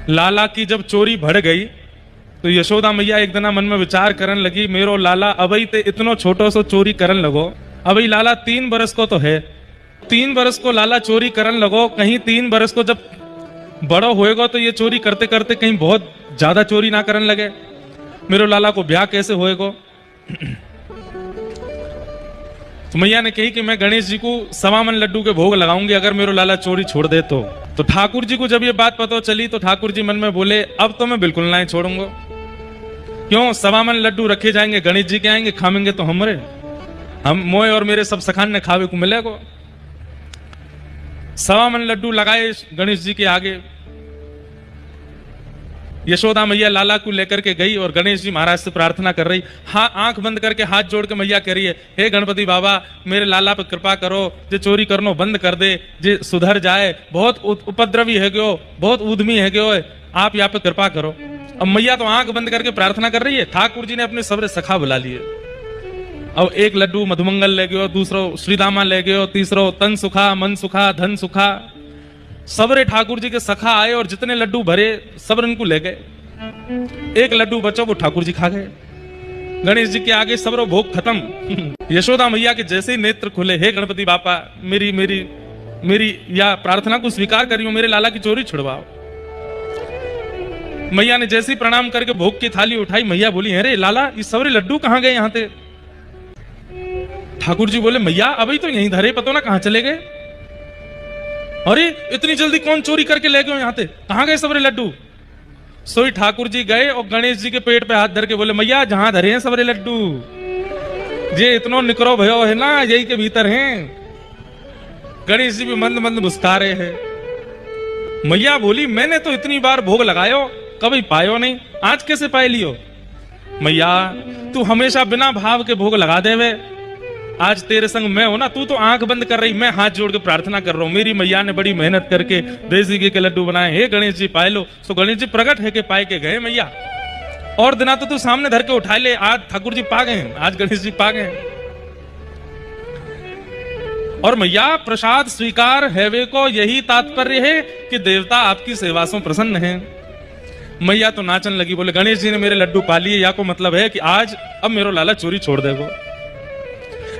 लाला की जब चोरी बढ़ गई तो यशोदा मैया एक दिन मन में विचार करन लगी, मेरो लाला अबई ते इतनो छोटो सो चोरी करन लगो। अबई लाला 3 बरस को तो है, 3 बरस को लाला चोरी करन लगो, कहीं 3 बरस को जब बड़ो होएगा तो ये चोरी करते करते कहीं बहुत ज्यादा चोरी ना करन लगे, मेरो लाला को ब्याह कैसे होएगा। तो मैया ने कही कि मैं गणेश जी को 1.25 मन लड्डू के भोग लगाऊंगी अगर मेरो लाला चोरी छोड़ दे तो ठाकुर जी को जब ये बात पता चली तो ठाकुर जी मन में बोले, अब तो मैं बिल्कुल ना ही छोड़ूंगा। क्यों 1.25 मन लड्डू रखे जाएंगे, गणेश जी के आएंगे, खामेंगे तो हमरे, हम मोए और मेरे सब सखान ने खावे को मिलेगा। 1.25 मन लड्डू लगाए गणेश जी के आगे। यशोदा मैया लाला को लेकर के गई और गणेश जी महाराज से प्रार्थना कर रही, हाँ आंख बंद करके हाथ जोड़ के मैया कह रही है, हे गणपति बाबा मेरे लाला पे कृपा करो, जे चोरी करनो बंद कर दे, जे सुधर जाए, बहुत उपद्रवी है गयो, बहुत उद्यमी है गयो, आप यहाँ पे कृपा करो। अब मैया तो आंख बंद करके प्रार्थना कर रही है, ठाकुर जी ने अपने सबरे सखा बुला लिए। अब एक लड्डू मधुमंगल ले गयो, दूसरो श्रीदामा ले गयो, तीसरो तन सुखा, मन सुखा, धन सुखा, सबरे ठाकुर जी के सखा आए और जितने लड्डू भरे सब इनको ले गए। एक लड्डू बचो वो ठाकुर जी खा गए। गणेश जी के आगे सबरो भोग खत्म। यशोदा मैया के जैसे ही नेत्र खुले, हे गणपति बापा मेरी मेरी मेरी या प्रार्थना को स्वीकार करियो, मेरे लाला की चोरी छुड़वाओ। मैया ने जैसे ही प्रणाम करके भोग की थाली उठाई, मैया बोली, अरे लाला ये सबरे लड्डू कहाँ गए यहाँ थे। ठाकुर जी बोले, मैया अभी तो यहीं धरे, पता ना कहाँ चले गए। अरे इतनी जल्दी कौन चोरी करके ले गए यहाँ थे, कहाँ गए सबरे लड्डू। सोई ठाकुर जी गए और गणेश जी के पेट पे हाथ धर के बोले, मैया जहां धरे हैं सबरे लड्डू, ये इतनो निकरो भयो है ना, यही के भीतर हैं। गणेश जी भी मंद मंद मुस्कुरा रहे हैं। मैया बोली, मैंने तो इतनी बार भोग लगायो कभी पायो नहीं, आज कैसे पाए लियो। मैया तू हमेशा बिना भाव के भोग लगा देवे, आज तेरे संग मैं हूं ना, तू तो आंख बंद कर रही, मैं हाथ जोड़ के प्रार्थना कर रहा हूं। मेरी मैया ने बड़ी मेहनत करके देसी घी के लड्डू बनाए, हे गणेश जी पाए लो। तो गणेश जी प्रकट है के पाए के गए मैया, और दिना तो तू सामने धर के उठा ले, आज ठाकुर जी पा गए, आज गणेश जी पा गए। और मैया प्रसाद स्वीकार हैवे को यही तात्पर्य है कि देवता आपकी सेवा से प्रसन्न है। मैया तो नाचन लगी, बोले गणेश जी ने मेरे लड्डू पा लिए, या को मतलब है कि आज अब मेरो लाला चोरी छोड़ देगो।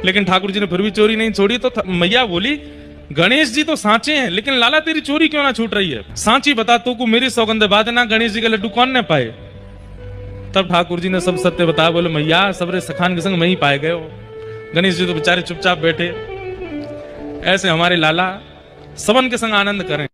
लेकिन ठाकुर जी ने फिर भी चोरी नहीं छोड़ी। तो मैया बोली, गणेश जी तो सांचे हैं, लेकिन लाला तेरी चोरी क्यों ना छूट रही है, सांची बता, तू को मेरी सौगंध बात ना, गणेश जी के लड्डू कौन ने पाए। तब ठाकुर जी ने सब सत्य बताया, बोले मैया सबरे सखान के संग मैं ही पाए गए हो। गणेश जी तो बेचारे चुपचाप बैठे। ऐसे हमारे लाला सबन के संग आनंद करें।